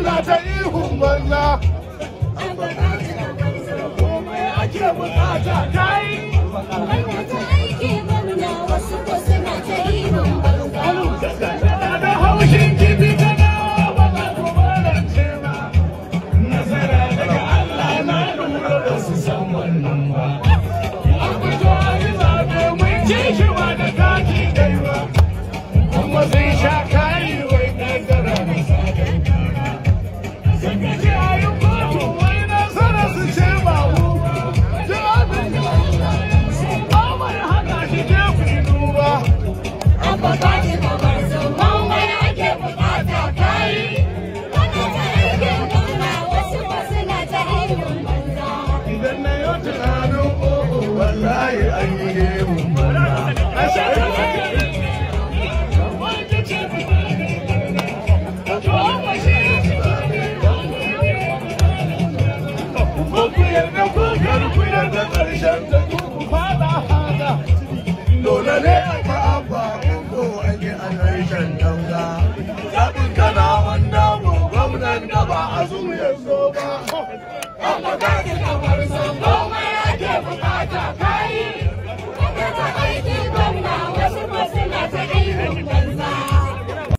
suna ta ihun banza. Komai ake bukata ta yi. Ana ta aiki gwamna wasu ko suna ta ihun banza. Tana da haushin kifi tana ba za ku barance ba. Nasara daga Allah na lura da su san wannan ba. An fito a yi zaɓe mun ci shi ba da kaki dai ba. Kuma sun sha kayi wai kankara da sadar kara. Sun gaji a yi kotu wai nasara su ce ba mu ba. Duk abin da ba mai hana shi jefi duba. Abba ba shi kamar su komai ake bukata ta yi. Ana ta aiki gwamna wasu ko suna ta ihun banza. Idan na yi tunanin o'o wallahi an yi gemun banza. A shekara wanda ce ba ku yarda ko kar ku yarda ƙarshen ta ku fada hada. Dole ne a ba'abba ko an yi a ƙarshen tanga. Zaɓin kana wanda mu gwamnan da ba a zuwa so ba. Amma ka